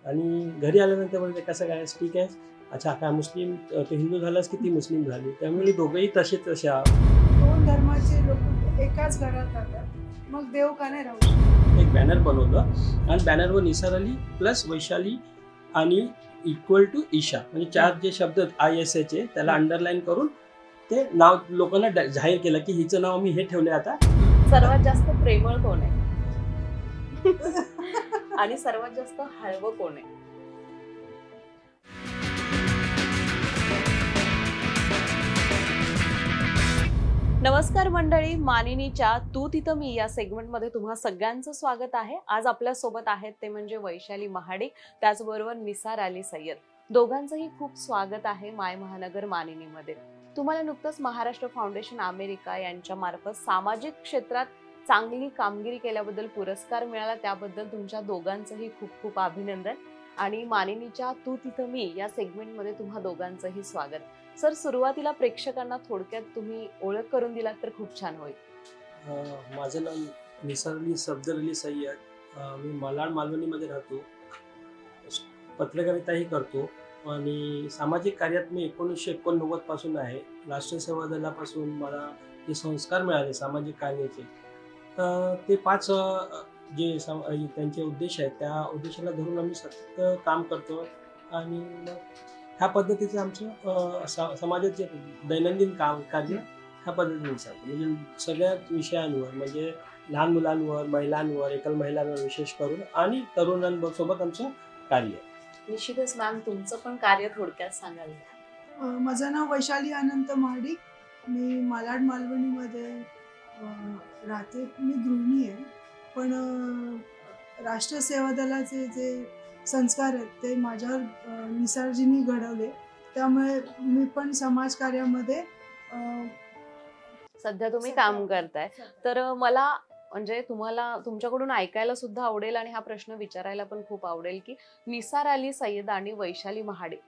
आणि घरी आल्यानंतर बोलते कसं काय ठीक आहे, अच्छा काय मुस्लिम तो हिंदू झालास की ती मुस्लिम झाली, त्यामुळे दोघंही तसे दोन धर्माचे लोक एकाच घरात राहतात, मग देव का नाही राहू शकत? एक बॅनर बनवलं आणि बॅनरवर निसार अली प्लस वैशाली आणि इक्वल टू ईशा म्हणजे 4 जे शब्द ISH चे त्याला अंडरलाईन करून ते नाव लोकांना जाहीर केलं की हिचं नाव मी हे ठेवले आता. सर्वात जास्त प्रेमळ कोण आहे आणि सर्वात जास्त हळवं कोण आहे? नमस्कार मंडळी, मानिनीच्या तू तिथं मी या सेगमेंटमध्ये तुम्हा सगळ्यांचं स्वागत आहे. आज आपल्या सोबत आहेत ते म्हणजे वैशाली महाडिक, त्याचबरोबर निसार अली सय्यद. दोघांचंही खूप स्वागत आहे माय महानगर मानिनीमध्ये. तुम्हाला नुकतंच महाराष्ट्र फाउंडेशन अमेरिका यांच्या मार्फत सामाजिक क्षेत्रात चांगली कामगिरी केल्याबद्दल पुरस्कार मिळाला, त्याबद्दल तुमच्या दोघांचंही खूप खूप अभिनंदन. आणि मानिनीच्या तू तिथं मी या सेगमेंटमध्ये तुम्हा दोघांचंही स्वागत. सर, सुरुवातीला प्रेक्षकांना थोडक्यात तुम्ही ओळख करून दिलात तर खूप छान होईल. माझं नाव निसार अली सफदर अली सय्यद. मी मालाड मालवणीमध्ये राहतो, पत्रकारिताही करतो आणि सामाजिक कार्यात मी 1989 पासून आहे. राष्ट्रीय सेवा दलापासून मला जे संस्कार मिळाले सामाजिक कार्याचे, ते 5 जे त्यांचे उद्देश आहेत त्या उद्देशाला धरून आम्ही सतत काम करतो आणि मग ह्या पद्धतीचं आमचं समाजाचे दैनंदिन कार्य ह्या पद्धतीने चालतं. म्हणजे सगळ्याच विषयांवर, म्हणजे लहान मुलांवर, महिलांवर, एकल महिलांवर विशेष करून आणि तरुणांसोबत आमचं कार्य. निश्चितच मॅम, तुमचं पण कार्य थोडक्यात सांगाल? माझं नाव वैशाली अनंत महाडिक. मी मालाड मालवणीमध्ये राहते. मी गृहिणी आहे, पण राष्ट्रीय सेवा दलाचे जे संस्कार आहेत ते माझ्यावर निसारजींनी घडवले, त्यामुळे मी पण समाजकार्यामध्ये सध्या तुम्ही काम करताय. तर मला म्हणजे तुम्हाला तुमच्याकडून ऐकायला सुद्धा आवडेल आणि हा प्रश्न विचारायला पण खूप आवडेल की निसार अली सय्यद आणि वैशाली महाडिक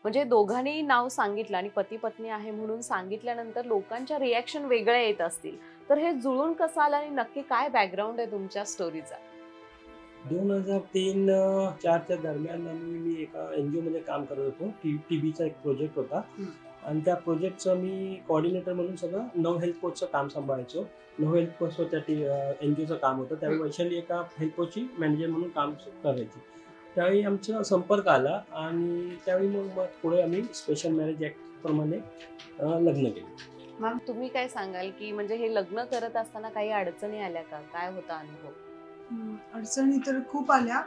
म्हणजे दोघांनी नाव सांगितलं आणि पती पत्नी आहे म्हणून सांगितल्यानंतर लोकांच्या रिॲक्शन वेगळ्या येत असतील, तर हे जुळून कसं आलं आणि नक्की काय बॅकग्राऊंड आहे तुमच्या स्टोरीचा? 2003-04च्या दरम्यान मी एका NGO मध्ये काम करत होतो. TBचा एक प्रोजेक्ट होता आणि त्या प्रोजेक्टचं मी कोऑर्डिनेटर म्हणून सगळं नो हेल्थ कोचचं काम सांभाळायचो. नो हेल्थ कोच त्या NGOचं काम होतं. त्यावेळी वैशाली एका हेल्थ कोचची मॅनेजर म्हणून काम करायची. त्यावेळी आमचा संपर्क आला आणि त्यावेळी मग पुढे आम्ही स्पेशल मॅरेज ॲक्ट प्रमाणे लग्न केलं. मॅम, तुम्ही काय सांगाल की म्हणजे हे लग्न करत असताना काही अडचणी आल्या का? काय होता अनुभव? अडचणी तर खूप आल्या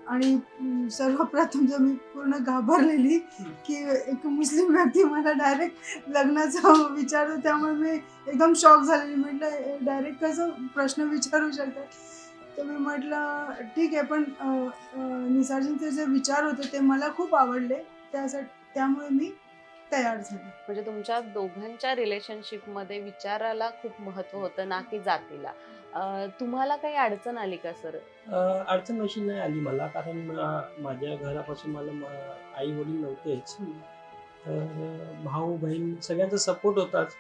आणि सर्वप्रथम जर मी पूर्ण घाबरलेली की एक मुस्लिम व्यक्ती मला डायरेक्ट लग्नाचा विचारतो, त्यामुळे मी एकदम शॉक झालेली. म्हटलं डायरेक्ट कसं प्रश्न विचारू शकतात. तर मी म्हटलं ठीक आहे, पण निसारजींचे जे विचार होते ते मला खूप आवडले, त्यामुळे मी तयार झाले. म्हणजे तुमच्या दोघांच्या रिलेशनशिपमध्ये विचाराला खूप महत्व होतं ना की जातीला. तुम्हाला काही अडचण आली का सर? अडचण अशी नाही आली मला, कारण माझ्या घरापासून मला आई वडील नव्हतेच, तर भाऊ बहीण सगळ्यांचा सपोर्ट होताच.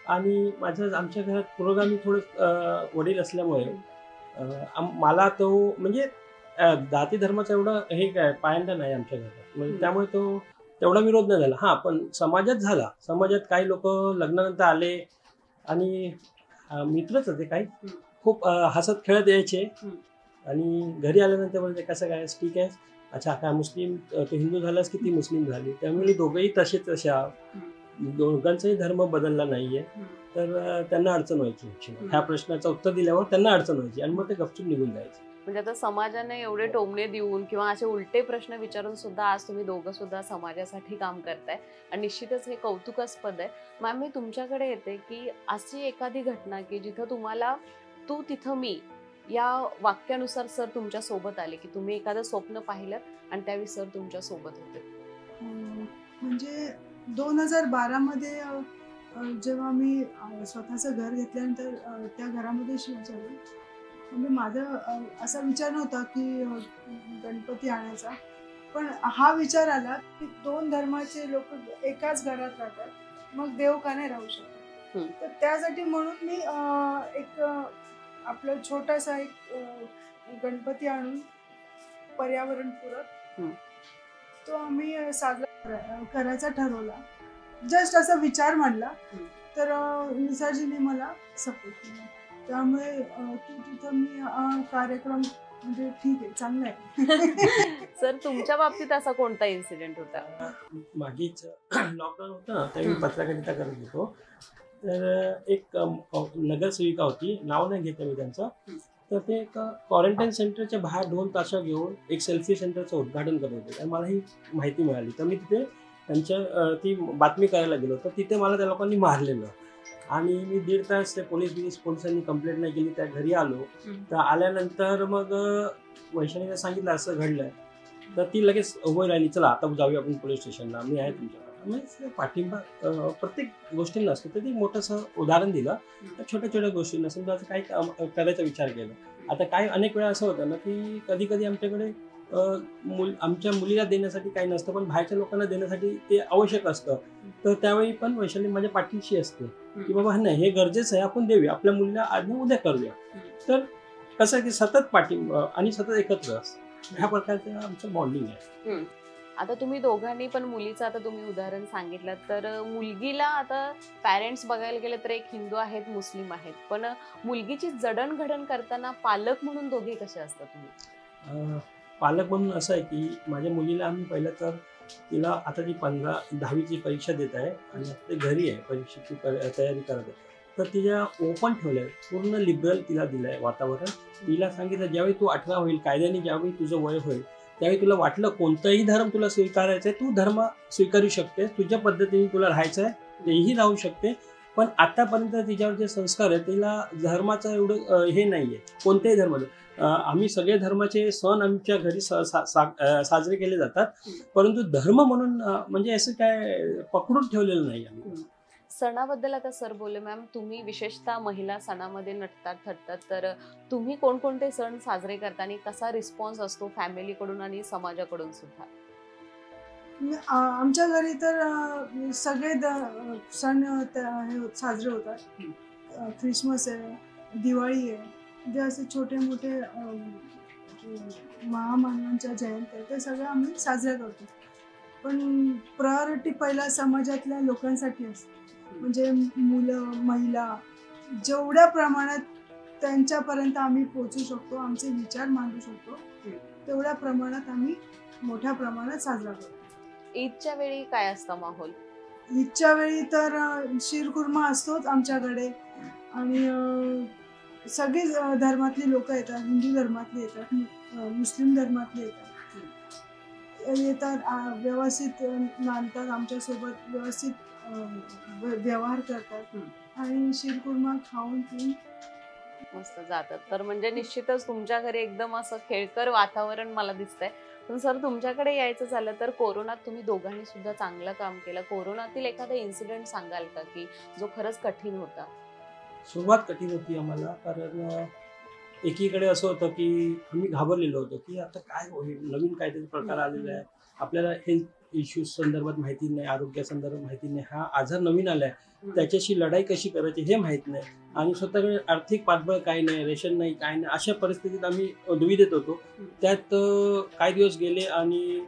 आणि आमच्या घरात पुरोगामी थोडं वडील असल्यामुळे मला तो म्हणजे जाती धर्माचा एवढं हे काय पायंडा नाही आमच्या घरात, म्हणजे त्यामुळे तो तेवढा विरोध नाही झाला. हां, पण समाजात झाला. समाजात काही लोक लग्नानंतर आले आणि मित्रच होते काही, खूप हसत खेळत यायचे आणि घरी आल्यानंतर बोलते कसं काय ठीक आहे, अच्छा काय मुस्लिम तो हिंदू झालास की ती मुस्लिम झाली, त्यामुळे दोघंही तसे आहोत, दोघांचाही धर्म बदलला नाहीये. तर त्यांना अडचण व्हायची, ह्या प्रश्नाचं उत्तर दिल्यावर त्यांना अडचण व्हायची आणि मग ते गपचूप निघून जायचे. म्हणजे आता समाजाने एवढे टोमणे देऊन किंवा असे उलटे प्रश्न विचारून सुद्धा आज तुम्ही दोघं सुद्धा समाजासाठी काम करताय आणि निश्चितच हे कौतुकास्पद आहे. मॅम, मी तुमच्याकडे येते की अशी एखादी घटना की जिथं तुम्हाला तू तिथं मी या वाक्यानुसार सर तुमच्या सोबत आले, की तुम्ही एखादं स्वप्न पाहिलं आणि त्यावेळी सर तुमच्या सोबत होते. म्हणजे 2012 मध्ये जेव्हा मी स्वतःचं घर घेतल्यानंतर त्या घरामध्ये शिफ्ट झाले, म्हणजे माझा असा विचार नव्हता की गणपती आणायचा, पण हा विचार आला की दोन धर्माचे लोक एकाच घरात राहतात, मग देव का नाही राहू शकत? तर त्यासाठी म्हणून मी एक आपलं छोटासा एक गणपती आणून पर्यावरणपूरक तो आम्ही साजरा करायचा ठरवला. जस्ट असा विचार मांडला, तर निसारजीने मला सपोर्ट केला. त्यामुळे तू तिथं मी कार्यक्रम म्हणजे ठीक आहे, चांगला आहे. सर तुमच्या बाबतीत असा कोणता इन्सिडेंट होता? मागेच लॉकडाऊन होतं ना, त्यावेळी पत्रकारिता करत होतो. तर एक नगरसेविका होती, नाव नाही घेत मी त्यांचं. तर ते एक क्वारंटाईन सेंटरच्या बाहेर 2 ताशा घेऊन एक सेल्फी सेंटरचं उद्घाटन करत होते आणि मला ही माहिती मिळाली. तर मी तिथे त्यांच्या ती बातमी करायला गेलो. तर तिथे मला त्या लोकांनी मारलेलं आणि मी 1.5 तास ते पोलिसांनी कंप्लेंट नाही केली. त्या घरी आलो. तर आल्यानंतर मग वैशालीने सांगितलं असं घडलंय. तर ती लगेच उभं राहिली, चला आता जाऊया आपण पोलीस स्टेशनला, मी आहे तुमच्याकडे. म्हणजे पाठिंबा प्रत्येक गोष्टींना असतो. तर ते मोठंसं उदाहरण दिलं. तर छोट्या छोट्या गोष्टींना समजा असं काही करायचा विचार केला. आता काय अनेक वेळा असं होतं ना की कधी कधी आमच्याकडे आमच्या मुलीला देण्यासाठी काही नसतं, पण बाहेरच्या लोकांना देण्यासाठी ते आवश्यक असतं. तर त्यावेळी पण वैशाली माझ्या पाठीशी असते की बाबा नाही, हे गरजेचं आहे, आपण देऊया आपल्या मुलीला, आज नाही उद्या करूया. तर कसं की सतत पाठिंबा आणि सतत एकत्र असतं, ह्या प्रकारचं आमचं बॉन्डिंग आहे. आता तुम्ही दोघांनी पण मुलीचं आता तुम्ही उदाहरण सांगितलं, तर मुलगीला आता पॅरेंट्स बघायला गेलं तर एक हिंदू आहेत, मुस्लिम आहेत, पण मुलगीची जडणघडण करताना पालक म्हणून दोघे कसे असतात तुम्ही? पालक म्हणून असं आहे की माझ्या मुलीला आम्ही पहिलं तर तिला आता ती 10वीची परीक्षा देत आहे आणि आता ते घरी आहे, परीक्षेची तयारी करत आहे. तर तिच्या ओपन ठेवलं आहे, पूर्ण लिबरल तिला दिलं आहे वातावरण. तिला सांगितलं ज्यावेळी तू 18 होईल, कायद्याने ज्यावेळी तुझं वय होईल, त्यावेळी तुला वाटलं कोणताही धर्म तुला स्वीकारायचा आहे, तू धर्म स्वीकारू शकते, तुझ्या पद्धतीने तुला राहायचं आहे तेही राहू शकते. पण आतापर्यंत तिच्यावर जे संस्कार आहेत, तिला धर्माचं एवढं हे नाही आहे. कोणत्याही धर्माचं आम्ही सगळे धर्माचे सण आमच्या घरी साजरे केले जातात, परंतु धर्म म्हणून म्हणजे असं काय पकडून ठेवलेलं नाही आम्ही. सणाबद्दल आता सर बोलले, मॅम तुम्ही विशेषतः महिला सणामध्ये नटतात थटतात, तर तुम्ही कोणकोणते सण साजरे करता आणि कसा रिस्पॉन्स असतो फॅमिलीकडून आणि समाजाकडून सुद्धा? आमच्या घरी तर सगळे सण हे साजरे होतात. ख्रिसमस आहे, दिवाळी आहे, जे असे छोटे मोठे महामानवांच्या जयंती आहे, ते सगळं आम्ही साजऱ्या करतो. पण प्रायोरिटी पहिला समाजातल्या लोकांसाठी असते. म्हणजे मुलं, महिला, जेवढ्या प्रमाणात त्यांच्यापर्यंत आम्ही पोहोचू शकतो, आमचे विचार मांडू शकतो, तेवढ्या प्रमाणात आम्ही मोठ्या प्रमाणात साजरा करतो. ईदच्या वेळी काय असतं माहोल? ईदच्या वेळी तर शीरखुर्मा असतोच आमच्याकडे आणि सगळी धर्मातली लोक येतात. हिंदू धर्मातली येतात, मुस्लिम धर्मातली येतात, व्यवस्थित नांदतात आमच्यासोबत, व्यवस्थित व्यवहार करतात आणि शीरखुर्मा खाऊन पिऊन मस्त जातात. तर म्हणजे निश्चितच तुमच्या घरी एकदम असं खेळकर वातावरण मला दिसतंय. पण सर तुमच्याकडे यायचं झालं तर कोरोनात तुम्ही दोघांनी सुद्धा चांगलं काम केलं. कोरोनातील एखादा इन्सिडेंट सांगाल का की जो खरंच कठीण होता? सुरुवात कठीण होती आम्हाला, कारण एकीकडे असं होतं की आम्ही घाबरलेलो होतो की आता काय होईल, नवीन काहीतरी प्रकार आलेला आहे, आपल्याला हेल्थ इश्यूज संदर्भात माहिती नाही, आरोग्यासंदर्भात माहिती नाही, हा आजार नवीन आलाय, त्याच्याशी लढाई कशी करायची हे माहीत नाही, आणि स्वतःकडे आर्थिक पाठबळ काही नाही, रेशन नाही, काय नाही, अशा परिस्थितीत आम्ही दुविधेत होतो. त्यात काही दिवस गेले आणि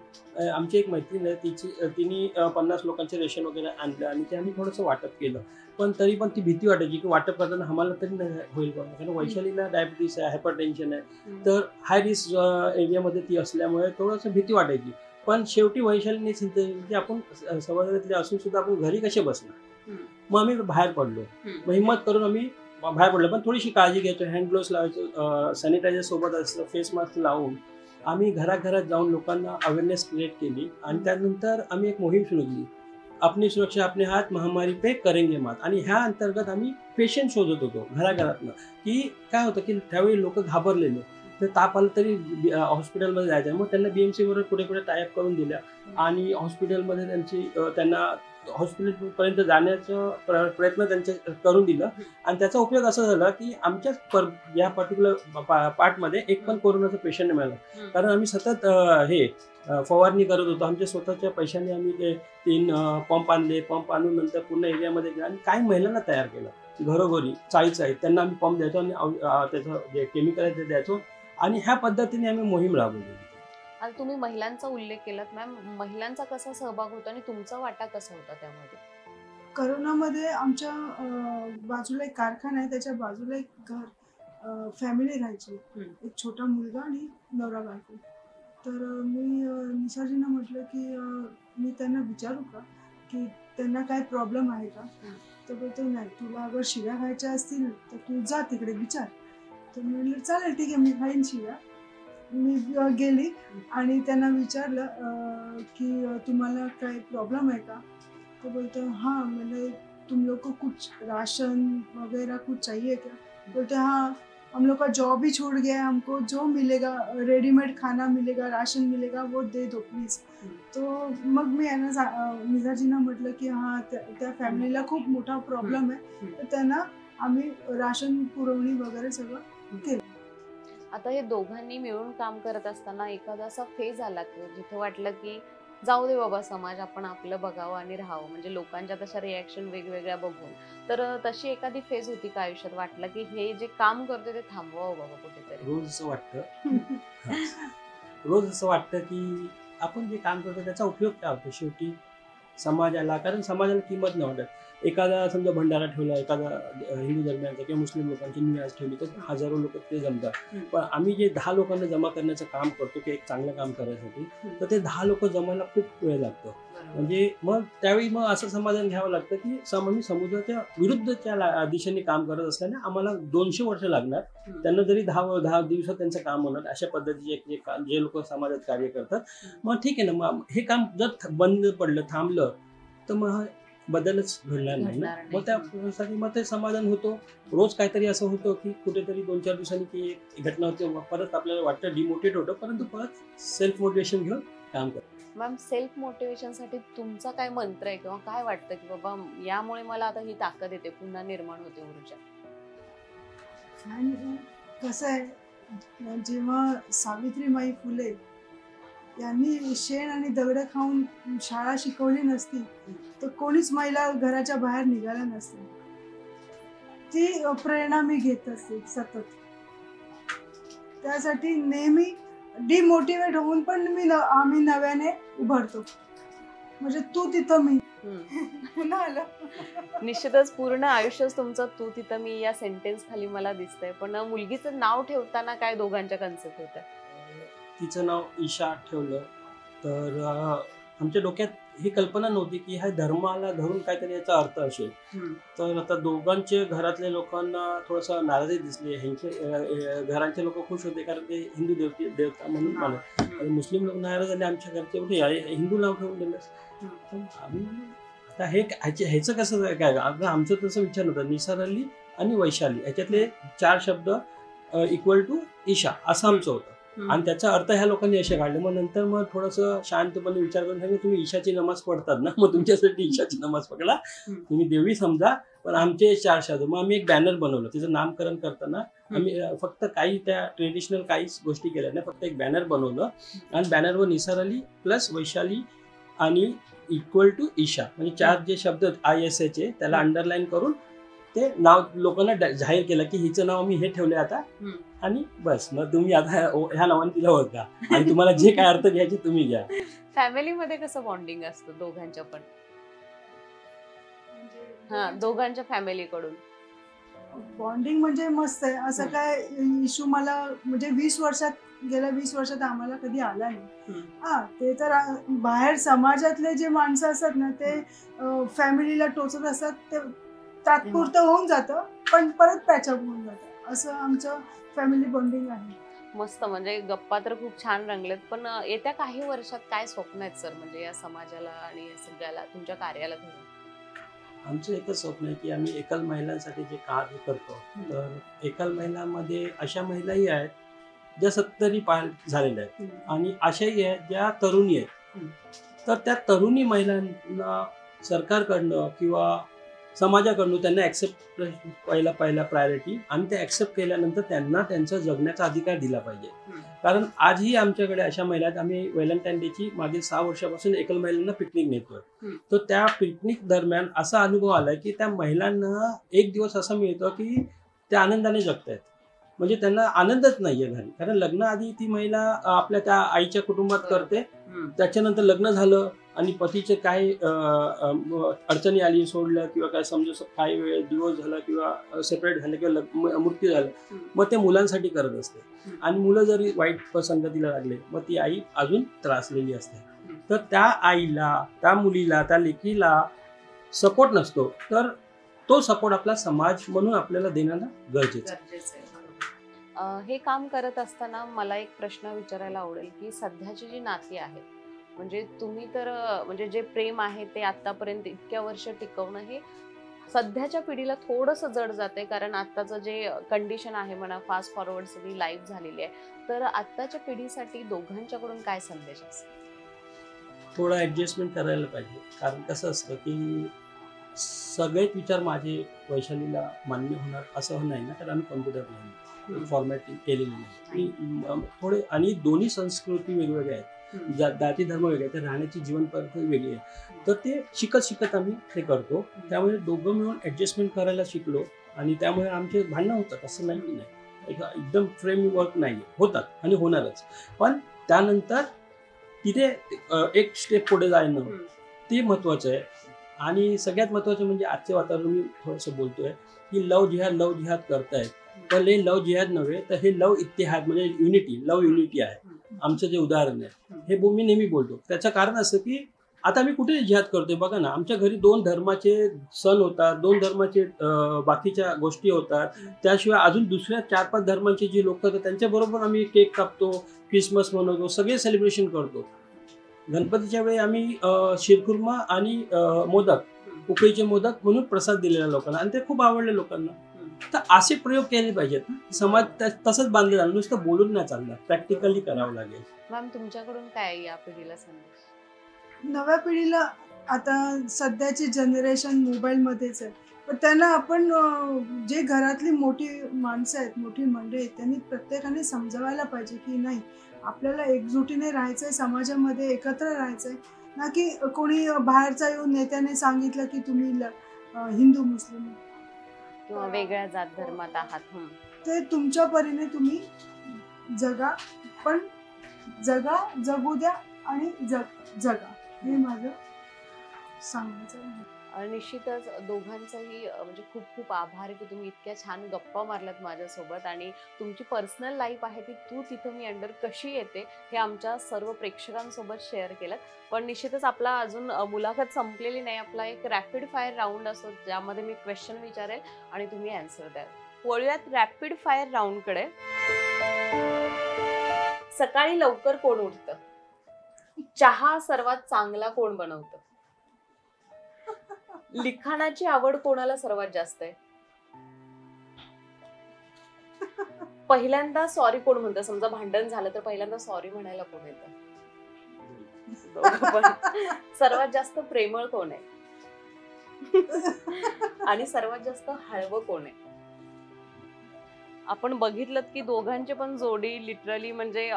आमची एक मैत्रीण आहे, तिने 50 लोकांचे रेशन वगैरे आणलं आणि ते आम्ही थोडंसं वाटप केलं. पण तरी पण ती भीती वाटायची की वाटप करताना आम्हाला तरी नाही होईल का, कारण वैशालीला डायबिटीस आहे, हायपरटेन्शन आहे, तर हाय रिस्क एरियामध्ये ती असल्यामुळे थोडंसं भीती वाटायची. पण शेवटी वैशालीने सांगितलं की आपण समाजातले असून सुद्धा आपण घरी कसे बसणार. मग आम्ही बाहेर पडलो, मग हिंमत करून आम्ही बाहेर पडलो, पण थोडीशी काळजी घ्यायचो, हँड ग्लोव्स लावायचो, सॅनिटायझर सोबत असलं, फेस मास्क लावून आम्ही घराघरात जाऊन लोकांना अवेअरनेस क्रिएट केली. आणि त्यानंतर आम्ही एक मोहीम सुरू केली, अपनी सुरक्षा अपने हात, महामारी पे करेंगे मात. आणि ह्या अंतर्गत आम्ही पेशंट शोधत होतो घराघरातनं, की काय होतं की त्यावेळी लोक घाबरलेले, तर ताप आलं तरी हॉस्पिटलमध्ये जायचं, मग त्यांना BMC बरोबर पुढे पुढे टायअप करून दिल्या आणि हॉस्पिटलमध्ये त्यांना हॉस्पिटलपर्यंत जाण्याचा प्रयत्न त्यांच्या करून दिलं. आणि त्याचा उपयोग असा झाला की आमच्याच या पर्टिक्युलर पार्टमध्ये एक पण कोरोनाचा पेशंट मिळाला, कारण आम्ही सतत फवारणी करत होतो. आमच्या स्वतःच्या पैशाने आम्ही ते 3 पंप आणले, पंप आणून नंतर पूर्ण एरियामध्ये गेले आणि काही महिलांना तयार केलं घरोघरी, चाळीत त्यांना आम्ही पंप द्यायचो आणि त्याचं जे केमिकल आहे ते द्यायचो, आणि ह्या पद्धतीने आम्ही मोहीम राबवली. आता तुम्ही महिलांचा उल्लेख केलात मॅम, महिलांचा कसा सहभाग होता आणि तुमचा वाटा कसा होता त्यामध्ये? करोनामध्ये आमच्या बाजूला एक कारखाना आहे, त्याच्या बाजूला एक घर फॅमिली राहायची. एक छोटा मुलगा आणि नवरा बायको. तर मी निशाजींना म्हटलं की मी त्यांना विचारू का की त्यांना काय प्रॉब्लेम आहे का? तर बोलतो नाही, तुला अगर शिव्या खायच्या असतील तर तू जा तिकडे विचार. तर मी म्हटलं चालेल ठीक आहे, मी खाईन शिव्या. मी गेली आणि त्यांना विचारलं की तुम्हाला काय प्रॉब्लेम आहे का? तो बोलते हाँ, मैंने तुम लोग को कुछ राशन वगैरह कुछ चाहिए क्या? बोलते हाँ, हम लोग का जॉब ही छूट गया है, हमको जो मिलेगा रेडीमेड खाना मिलेगा, राशन मिलेगा वो दे दो प्लीज. तो मग मी यांना निधाजींना म्हटलं की हां, त्या फॅमिलीला खूप मोठा प्रॉब्लेम आहे, तर त्यांना आम्ही राशन पुरवणी वगैरे सगळं केलं. आता हे दोघांनी मिळून काम करत असताना एखादा असा फेज आला की जिथे वाटलं की जाऊ दे बाबा समाज, आपण आपलं बघावं आणि राहावं, म्हणजे लोकांच्या तशा रिॲक्शन वेगवेगळ्या बघून, तर तशी एखादी फेज होती का आयुष्यात, वाटलं की हे जे काम करते ते थांबवावं बाबा कुठेतरी? रोज असं वाटतं रोज असं वाटतं की आपण जे काम करतो त्याचा उपयोग काय होतो शेवटी समाजाला, कारण समाजाला किंमत नाही वाटत. एखादा समजा भंडारा ठेवला, एखादा हिंदू धर्मियांचा किंवा मुस्लिम लोकांची नियाज ठेवली तर हजारो लोक ते जमतात. पण आम्ही जे 10 लोकांना जमा करण्याचं काम करतो की एक चांगलं काम करायसाठी, तर ते 10 लोक जमायला खूप वेळ लागतो. म्हणजे मग त्यावेळी मग असं समाधान घ्यावं लागतं की आम्ही समुद्राच्या विरुद्धच्या दिशेने काम करत असल्याने आम्हाला 200 वर्ष लागणार, त्यांना जरी 10 दिवसात त्यांचं काम होणार. अशा पद्धतीचे जे लोक समाजात कार्य करतात, मग ठीक आहे ना, मग हे काम जर बंद पडलं, थांबलं, तर मग बदलच घडणार नाही ना. मग त्यासाठी मग ते समाधान होतो. रोज काहीतरी असं होतं की कुठेतरी 2-4 दिवसांनी की एक घटना होते, मग परत आपल्याला वाटतं डिमोटिवेट होतं, परंतु परत सेल्फ मोटिवेशन घेऊन काम करतो. मॅम, सेल्फ मोटिवेशनसाठी तुमचा काय मंत्र आहे किंवा काय वाटतं की बाबा यामुळे मला आता ही ताकद येते, पुन्हा निर्माण होते ऊर्जा? आणि कसं आहे, जेव्हा सावित्रीबाई फुले यांनी शेण आणि दगडं खाऊन शाळा शिकवली नसती तर कोणीच महिला घराच्या बाहेर निघाल्या नसते. ती प्रेरणा मी घेत असते सतत. त्यासाठी नेहमी डिमोटिवेट होऊन पण आम्ही नव्याने उभारतो. म्हणजे तू तिथं मी पुन्हा आलं. निश्चितच पूर्ण आयुष्यच तुमचं तू तिथं मी या सेंटेन्स खाली मला दिसतंय. पण मुलगीचं नाव ठेवताना काय दोघांच्या कन्सेप्ट होत्या? तिचं नाव ईशा ठेवलं. तर आमच्या डोक्यात ही कल्पना नव्हती की ह्या धर्माला धरून काहीतरी याचा अर्थ असेल. तर आता दोघांचे घरातल्या लोकांना थोडंसं नाराजी दिसली. ह्यांचे घरांचे लोक खुश होते कारण ते हिंदू देवता म्हणून मानत, आणि मुस्लिम लोक नाराज झाले. आमच्या घरचे म्हणजे हिंदू नाव ठेवून दिलं. आम्ही आता ह्याचं कसं काय, आमचं तसं विचार नव्हतं. निसार अली आणि वैशाली याच्यातले 4 शब्द इक्वल टू ईशा असं आमचं होतं, आणि त्याचा अर्थ ह्या लोकांनी असे काढले. मग नंतर मग थोडंसं शांतपणे विचार करून सांगितलं, तुम्ही ईशाची नमाज पडतात ना, मग तुमच्यासाठी ईशाची नमाज पकडा, तुम्ही देवी समजा, पण आमचे 4 शब्द. मग आम्ही एक बॅनर बनवलं. तिचं नामकरण करताना आम्ही फक्त काही त्या ट्रेडिशनल काहीच गोष्टी केल्या नाही, फक्त एक बॅनर बनवलं, आणि बॅनरवर निसार अली प्लस वैशाली आणि इक्वल टू ईशा म्हणजे 4 जे शब्द ISAचे त्याला अंडरलाईन करून ते नाव लोकांना जाहीर केलं की हिचं नाव मी हे ठेवले आता, आणि बस. मग तुम्ही आता ह्या नावाने तिला ओळखा आणि तुम्हाला जे काय अर्थ घ्यायचे तुम्ही घ्या. फॅमिलीमध्ये कसं बॉन्डिंग असतं दोघांच्या पण? दोघांच्या फॅमिलीकडून बॉन्डिंग म्हणजे मस्त आहे. असं काय इश्यू मला म्हणजे गेल्या 20 वर्षात आम्हाला कधी आला नाही. ते तर बाहेर समाजातले जे माणसं असतात ना, ते फॅमिलीला टोचत असतात. ते तात्पुरतं होऊन जातं, पण परत पॅचअप होऊन जातं. असं आमचं फॅमिली बॉन्डिंग आहे. मस्त. म्हणजे गप्पा तर खूप छान रंगलेत. पण येत्या काही वर्षात काय स्वप्न आहेत सर, म्हणजे या समाजाला आणि सगळ्याला तुमच्या कार्याला धरून? आमचं एकच स्वप्न आहे की आम्ही एकल महिलांसाठी जे कार्य करतो, तर एकल महिलांमध्ये अशा महिलाही आहेत ज्या 70 पार झालेल्या आहेत, आणि अशाही आहेत ज्या तरुणी आहेत. तर त्या तरुणी महिलांना सरकारकडनं किंवा समाजाकडून त्यांना ॲक्सेप्ट पहिला प्रायोरिटी, आणि ते ॲक्सेप्ट केल्यानंतर त्यांना त्यांचा जगण्याचा अधिकार दिला पाहिजे. कारण आजही आमच्याकडे अशा महिला आहेत. आम्ही व्हॅलेंटाईन डेची मागील 6 वर्षापासून एकल महिलांना पिकनिक नेतोय. तर त्या पिकनिक दरम्यान असा अनुभव आलाय की त्या महिलांना एक दिवस असं मिळतं की त्या आनंदाने जगतायत. म्हणजे त्यांना आनंदच नाहीये घरी. कारण लग्नाआधी ती महिला आपल्या त्या आईच्या कुटुंबात करते, त्याच्यानंतर लग्न झालं आणि पतीचे काय अडचणी आली, सोडल्या किंवा काय समजा काही वेळ दिवस झाला किंवा सेपरेट झाले किंवा मृत्यू झाला, मग ते मुलांसाठी करत असते. आणि मुलं जरी वाईट संगतीला लागले मग ती आई अजून त्रासलेली असते. तर त्या आईला, त्या मुलीला, त्या लेकीला सपोर्ट नसतो. तर तो सपोर्ट आपला समाज म्हणून आपल्याला देणं गरजेचं आहे. हे काम करत असताना मला एक प्रश्न विचारायला आवडेल की सध्याची जी नाती आहेत, म्हणजे तुम्ही तर म्हणजे जे प्रेम आहे ते आतापर्यंत इतक्या वर्ष टिकवणं हे सध्याच्या पिढीला थोडंसं जड जाते, कारण आत्ताचं जे कंडिशन आहे म्हणा, फास्ट फॉरवर्ड सगळी लाईफ झालेली आहे. तर आत्ताच्या पिढीसाठी दोघांच्याकडून काय संदेश असेल? थोडं ऍडजस्टमेंट करायला पाहिजे. कारण कसं असतं की सगळेच विचार माझे वैशालीला मान्य होणार असं नाही ना, कारण आम्ही कम्प्युटर नाही, फॉर्मॅटिंग केलेली नाही. आणि थोडे आणि दोन्ही संस्कृती वेगवेगळ्या आहेत, जाती धर्म वेगळे आहेत, राहण्याची जीवन पद्धती वेगळी आहे. तर ते शिकत आम्ही ते करतो. त्यामुळे दोघं मिळून ऍडजस्टमेंट करायला शिकलो आणि त्यामुळे आमचे भांडणं होतात असं नाही की नाही. एकदम फ्रेमवर्क नाही, होतात आणि होणारच. पण त्यानंतर तिथे एक स्टेप पुढे जाणं ते महत्वाचं आहे. आणि सगळ्यात महत्वाचं म्हणजे आजचे वातावरण मी थोडंसं बोलतोय की लव जिहाद करतायत, पण हे लव जिहाद नव्हे तर हे लव इत्तेहाद म्हणजे लव युनिटी आहे. आमचं जे उदाहरण आहे हे मी नेहमी बोलतो. त्याचं कारण असं की आता आम्ही कुठे जिहाद करतोय बघा ना, आमच्या घरी 2 धर्माचे सण होतात, 2 धर्माचे बाकीच्या गोष्टी होतात. त्याशिवाय अजून दुसऱ्या 4-5 धर्मांचे जे लोक होतात त्यांच्याबरोबर आम्ही केक कापतो, क्रिसमस मनवतो, सगळे सेलिब्रेशन करतो. गणपतीच्या वेळी आम्ही शिरखुर्मा आणि मोदक, उकळीचे मोदक म्हणून प्रसाद दिलेला लोकांना आणि ते खूप आवडले लोकांना. तर असे प्रयोग केले पाहिजेत. समाज तसंच बांधलं जाणार, नुसतं बोलून नाही चालणार, प्रॅक्टिकली करावं लागेल. मॅम, तुमच्याकडून काय या पिढीला संदेश? नव्या पिढीला आता सध्याची जनरेशन मोबाईलमध्येच आहे, पण त्यांना आपण जे घरातली मोठी माणसं आहेत, मोठी मंडळी आहेत, त्यांनी प्रत्येकाने समजावायला पाहिजे की नाही, आपल्याला एकजुटीने राहायचं आहे, समाजामध्ये एकत्र राहायचं आहे. ना की कोणी बाहेरचा येऊन नेत्याने सांगितलं की तुम्ही हिंदू मुस्लिम किंवा वेगळ्या जात धर्मात आहात. ते तुमच्या परीने तुम्ही जगा, पण जगू द्या आणि जगा, हे माझं सांगायचं आहे. निश्चितच दोघांचाही म्हणजे खूप खूप आभार की तुम्ही इतक्या छान गप्पा मारल्यात माझ्यासोबत आणि तुमची पर्सनल लाईफ आहे ती तू तिथं मी अंडर कशी येते हे आमच्या सर्व प्रेक्षकांसोबत शेअर केलं. पण निश्चितच आपला अजून मुलाखत संपलेली नाही. आपला एक रॅपिड फायर राऊंड असतो ज्यामध्ये मी क्वेश्चन विचारेल आणि तुम्ही आन्सर द्याल. वळूयात रॅपिड फायर राऊंडकडे. सकाळी लवकर कोण उठतं? चहा सर्वात चांगला कोण बनवतं? लिखाणाची आवड कोणाला सर्वात जास्त आहे? पहिल्यांदा सॉरी कोण म्हणतं? समजा भांडण झालं तर पहिल्यांदा सॉरी म्हणायला कोण येतं? सर्वात जास्त प्रेमळ कोण आहे? आणि सर्वात जास्त हळवं कोण आहे? आपण बघितलं की दोघांचे पण जोडी लिटरली म्हणजे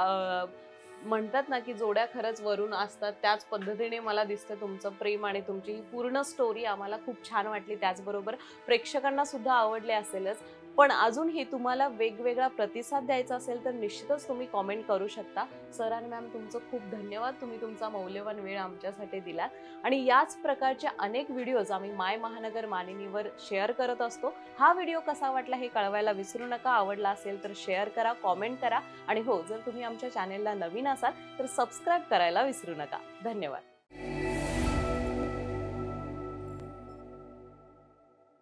म्हणतात ना की जोड्या खरंच वरून असतात, त्याच पद्धतीने मला दिसतं तुमचं प्रेम आणि तुमची ही पूर्ण स्टोरी आम्हाला खूप छान वाटली. त्याचबरोबर प्रेक्षकांना सुद्धा आवडले असेलच. पण अजूनही तुम्हाला वेगवेगळा प्रतिसाद द्यायचा असेल तर निश्चितच तुम्ही कॉमेंट करू शकता. सर आणि मॅम, तुमचं खूप धन्यवाद. तुम्ही तुमचा मौल्यवान वेळ आमच्यासाठी दिला आणि याच प्रकारचे अनेक व्हिडिओज आम्ही माय महानगर मानिनीवर शेअर करत असतो. हा व्हिडिओ कसा वाटला हे कळवायला विसरू नका. आवडला असेल तर शेअर करा, कॉमेंट करा आणि हो, जर तुम्ही आमच्या चॅनेलला नवीन असाल तर सबस्क्राईब करायला विसरू नका. धन्यवाद.